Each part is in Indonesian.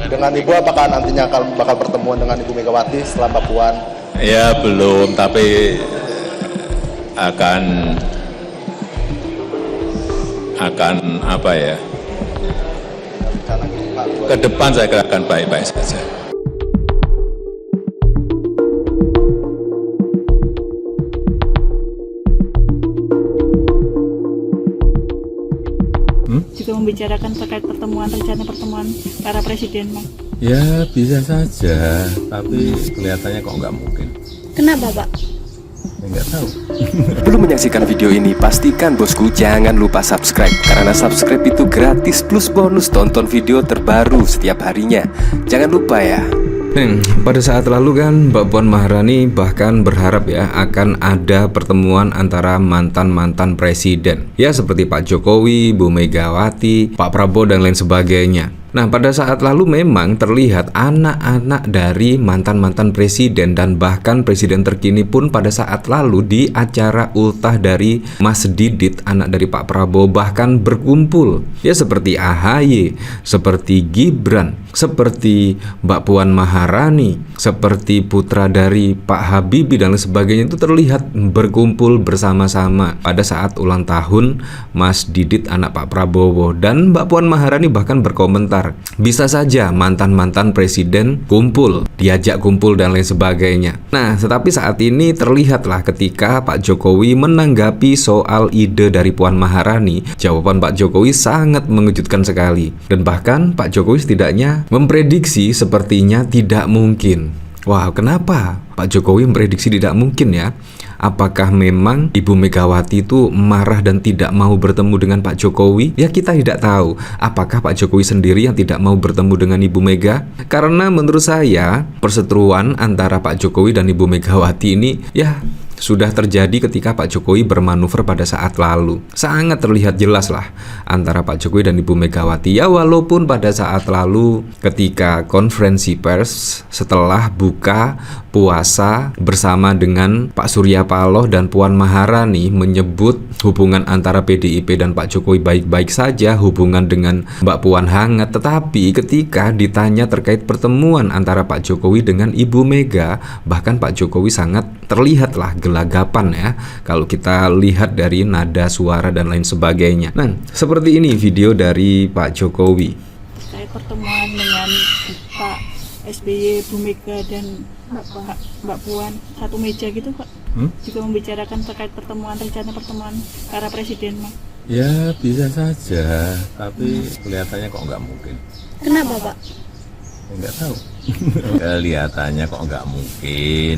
Dengan Ibu apakah nantinya bakal pertemuan dengan Ibu Megawati setelah Mbak Puan? Ya belum, tapi akan apa ya? Ke depan saya kira akan baik-baik saja. Juga membicarakan terkait rencana pertemuan para presiden, Bang. Ya bisa saja, tapi kelihatannya kok nggak mungkin. Kenapa, Pak? Ya, nggak tahu. Belum menyaksikan video ini, pastikan bosku jangan lupa subscribe. Karena subscribe itu gratis plus bonus tonton video terbaru setiap harinya. Jangan lupa ya. Pada saat lalu kan Mbak Puan Maharani bahkan berharap ya akan ada pertemuan antara mantan-mantan presiden, ya seperti Pak Jokowi, Bu Megawati, Pak Prabowo dan lain sebagainya. Nah, pada saat lalu memang terlihat anak-anak dari mantan-mantan presiden dan bahkan presiden terkini pun pada saat lalu di acara ultah dari Mas Didit, anak dari Pak Prabowo, bahkan berkumpul. Ya seperti AHY, seperti Gibran, seperti Mbak Puan Maharani, seperti putra dari Pak Habibie dan lain sebagainya, itu terlihat berkumpul bersama-sama pada saat ulang tahun Mas Didit anak Pak Prabowo. Dan Mbak Puan Maharani bahkan berkomentar, bisa saja mantan-mantan presiden kumpul, diajak kumpul dan lain sebagainya. Nah, tetapi saat ini terlihatlah ketika Pak Jokowi menanggapi soal ide dari Puan Maharani, jawaban Pak Jokowi sangat mengejutkan sekali. Dan bahkan Pak Jokowi setidaknya memprediksi sepertinya tidak mungkin. Wah, kenapa Pak Jokowi memprediksi tidak mungkin ya? Apakah memang Ibu Megawati itu marah dan tidak mau bertemu dengan Pak Jokowi? Ya kita tidak tahu. Apakah Pak Jokowi sendiri yang tidak mau bertemu dengan Ibu Mega? Karena menurut saya perseteruan antara Pak Jokowi dan Ibu Megawati ini ya sudah terjadi ketika Pak Jokowi bermanuver pada saat lalu. Sangat terlihat jelas lah antara Pak Jokowi dan Ibu Megawati. Ya walaupun pada saat lalu ketika konferensi pers setelah buka puasa bersama dengan Pak Surya Paloh dan Puan Maharani menyebut hubungan antara PDIP dan Pak Jokowi baik-baik saja, hubungan dengan Mbak Puan hangat. Tetapi ketika ditanya terkait pertemuan antara Pak Jokowi dengan Ibu Mega, bahkan Pak Jokowi sangat terlihatlah gelagapan ya, kalau kita lihat dari nada suara dan lain sebagainya. Nah, seperti ini video dari Pak Jokowi. Terkait pertemuan dengan Pak SBY, Bu Mega dan Mbak Puan satu meja gitu, Pak. Juga membicarakan terkait rencana pertemuan para presiden, Bang. Ya bisa saja, tapi kelihatannya kok nggak mungkin. Kenapa, Pak? Ya, nggak tahu. Kelihatannya kok nggak mungkin.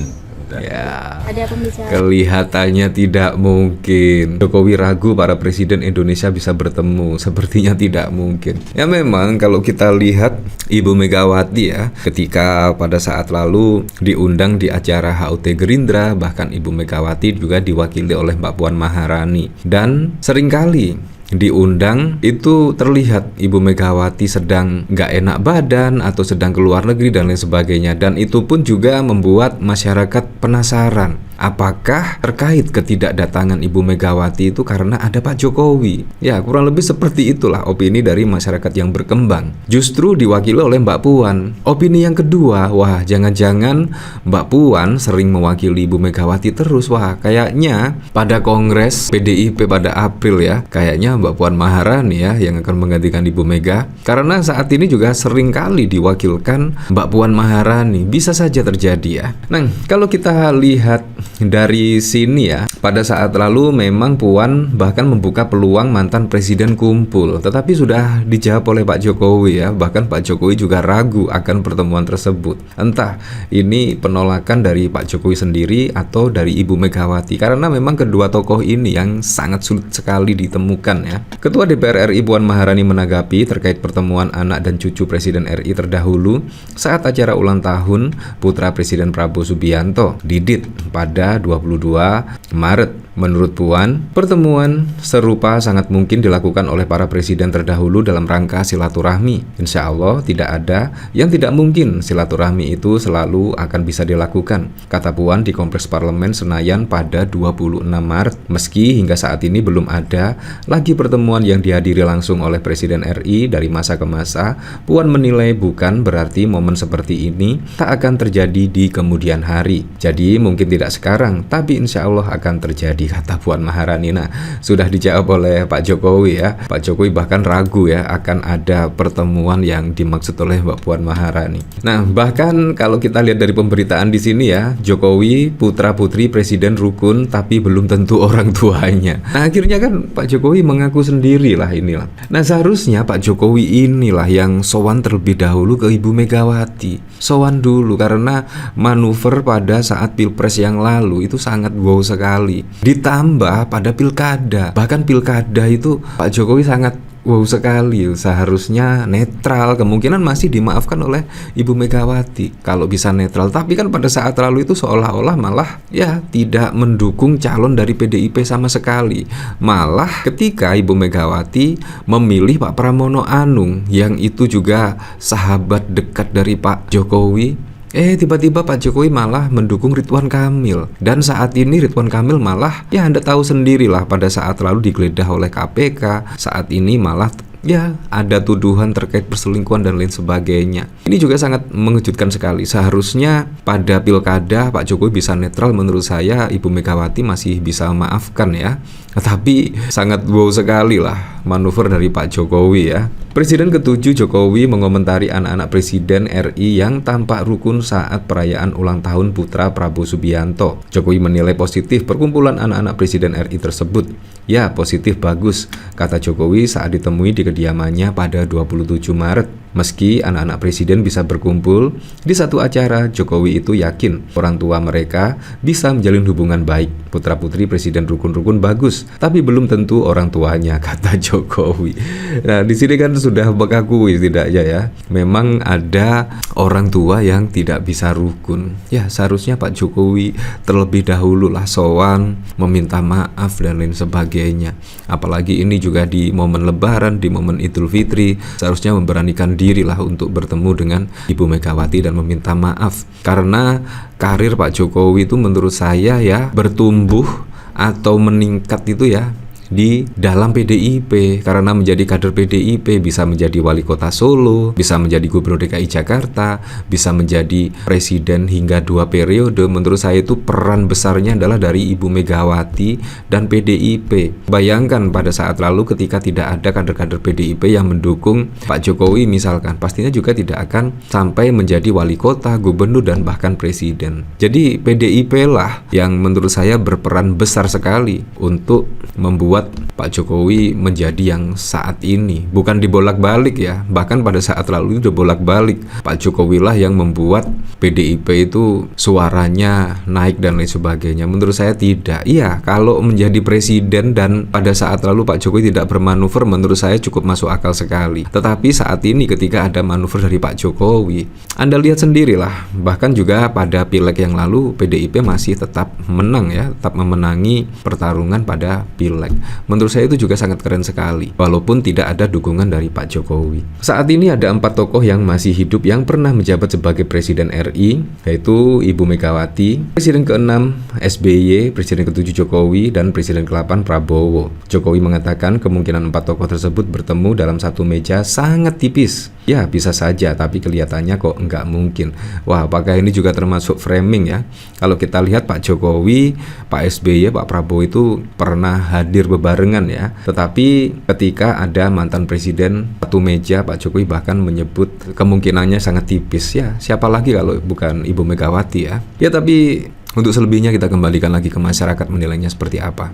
Ya, Ada pembicaraan. kelihatannya tidak mungkin. Jokowi ragu para presiden Indonesia bisa bertemu. Sepertinya tidak mungkin. Ya memang kalau kita lihat Ibu Megawati ya, ketika pada saat lalu diundang di acara HUT Gerindra, bahkan Ibu Megawati juga diwakili oleh Mbak Puan Maharani. Dan seringkali diundang itu terlihat Ibu Megawati sedang nggak enak badan atau sedang keluar negeri dan lain sebagainya, dan itu pun juga membuat masyarakat penasaran apakah terkait ketidakdatangan Ibu Megawati itu karena ada Pak Jokowi. Ya kurang lebih seperti itulah opini dari masyarakat yang berkembang, justru diwakili oleh Mbak Puan. Opini yang kedua, wah jangan-jangan Mbak Puan sering mewakili Ibu Megawati terus. Wah kayaknya pada kongres PDIP pada April ya, kayaknya Mbak Puan Maharani ya yang akan menggantikan Ibu Mega, karena saat ini juga sering kali diwakilkan Mbak Puan Maharani. Bisa saja terjadi ya. Nah kalau kita lihat dari sini ya, pada saat lalu memang Puan bahkan membuka peluang mantan presiden kumpul, tetapi sudah dijawab oleh Pak Jokowi ya. Bahkan Pak Jokowi juga ragu akan pertemuan tersebut. Entah ini penolakan dari Pak Jokowi sendiri atau dari Ibu Megawati, karena memang kedua tokoh ini yang sangat sulit sekali ditemukan ya. Ketua DPR RI Puan Maharani menanggapi terkait pertemuan anak dan cucu Presiden RI terdahulu saat acara ulang tahun putra Presiden Prabowo Subianto, Didit, pada 22 Maret. Menurut Puan, pertemuan serupa sangat mungkin dilakukan oleh para presiden terdahulu dalam rangka silaturahmi. Insya Allah tidak ada yang tidak mungkin, silaturahmi itu selalu akan bisa dilakukan, kata Puan di Kompleks Parlemen Senayan pada 26 Maret. Meski hingga saat ini belum ada lagi pertemuan yang dihadiri langsung oleh Presiden RI dari masa ke masa, Puan menilai bukan berarti momen seperti ini tak akan terjadi di kemudian hari. Jadi mungkin tidak sekarang, tapi insya Allah akan terjadi, kata Puan Maharani. Nah, sudah dijawab oleh Pak Jokowi ya. Pak Jokowi bahkan ragu ya akan ada pertemuan yang dimaksud oleh Mbak Puan Maharani. Nah, bahkan kalau kita lihat dari pemberitaan di sini ya, Jokowi putra putri presiden rukun tapi belum tentu orang tuanya. Nah, akhirnya kan Pak Jokowi mengaku sendiri lah inilah. Nah, seharusnya Pak Jokowi inilah yang sowan terlebih dahulu ke Ibu Megawati. Sowan dulu, karena manuver pada saat Pilpres yang lalu itu sangat wow sekali. Ditambah pada pilkada, bahkan pilkada itu Pak Jokowi sangat wow sekali. Seharusnya netral, kemungkinan masih dimaafkan oleh Ibu Megawati kalau bisa netral. Tapi kan pada saat lalu itu seolah-olah malah ya tidak mendukung calon dari PDIP sama sekali. Malah ketika Ibu Megawati memilih Pak Pramono Anung yang itu juga sahabat dekat dari Pak Jokowi, tiba-tiba Pak Jokowi malah mendukung Ridwan Kamil. Dan saat ini Ridwan Kamil malah, ya Anda tahu sendirilah, pada saat lalu digeledah oleh KPK. Saat ini malah ya ada tuduhan terkait perselingkuhan dan lain sebagainya. Ini juga sangat mengejutkan sekali. Seharusnya pada pilkada Pak Jokowi bisa netral, menurut saya Ibu Megawati masih bisa maafkan ya. Tapi sangat wow sekali lah manuver dari Pak Jokowi ya. Presiden ke-7 Jokowi mengomentari anak-anak Presiden RI yang tampak rukun saat perayaan ulang tahun putra Prabowo Subianto. Jokowi menilai positif perkumpulan anak-anak Presiden RI tersebut. Ya, positif, bagus, kata Jokowi saat ditemui di kediamannya pada 27 Maret. Meski anak-anak presiden bisa berkumpul di satu acara, Jokowi itu yakin orang tua mereka bisa menjalin hubungan baik. Putra-putri presiden rukun-rukun bagus, tapi belum tentu orang tuanya, kata Jokowi. Nah, di sini kan sudah mengakui tidaknya ya, memang ada orang tua yang tidak bisa rukun. Ya, seharusnya Pak Jokowi terlebih dahulu lah sowan, meminta maaf dan lain sebagainya. Apalagi ini juga di momen Lebaran, di momen Idul Fitri, seharusnya memberanikan dirilah untuk bertemu dengan Ibu Megawati dan meminta maaf. Karena karir Pak Jokowi itu menurut saya ya bertumbuh atau meningkat itu ya di dalam PDIP, karena menjadi kader PDIP bisa menjadi wali kota Solo, bisa menjadi gubernur DKI Jakarta, bisa menjadi presiden hingga 2 periode. Menurut saya itu peran besarnya adalah dari Ibu Megawati dan PDIP. Bayangkan pada saat lalu ketika tidak ada kader-kader PDIP yang mendukung Pak Jokowi misalkan, pastinya juga tidak akan sampai menjadi wali kota, gubernur dan bahkan presiden. Jadi PDIP lah yang menurut saya berperan besar sekali untuk membuat Pak Jokowi menjadi yang saat ini. Bukan dibolak-balik ya, bahkan pada saat lalu itu bolak-balik. Pak Jokowi lah yang membuat PDIP itu suaranya naik dan lain sebagainya. Menurut saya tidak. Iya, kalau menjadi presiden dan pada saat lalu Pak Jokowi tidak bermanuver, menurut saya cukup masuk akal sekali. Tetapi saat ini ketika ada manuver dari Pak Jokowi, Anda lihat sendirilah. Bahkan juga pada pileg yang lalu PDIP masih tetap menang ya, tetap memenangi pertarungan pada pileg. Menurut saya itu juga sangat keren sekali, walaupun tidak ada dukungan dari Pak Jokowi. Saat ini ada 4 tokoh yang masih hidup yang pernah menjabat sebagai Presiden RI, yaitu Ibu Megawati, Presiden ke-6 SBY, Presiden ke-7 Jokowi, dan Presiden ke-8 Prabowo. Jokowi mengatakan kemungkinan 4 tokoh tersebut bertemu dalam satu meja sangat tipis. Ya, bisa saja, tapi kelihatannya kok nggak mungkin. Wah, apakah ini juga termasuk framing ya? Kalau kita lihat Pak Jokowi, Pak SBY, Pak Prabowo itu pernah hadir bebarengan ya. Tetapi ketika ada mantan presiden satu meja, Pak Jokowi bahkan menyebut kemungkinannya sangat tipis ya. Siapa lagi kalau bukan Ibu Megawati ya? Ya, tapi untuk selebihnya kita kembalikan lagi ke masyarakat menilainya seperti apa.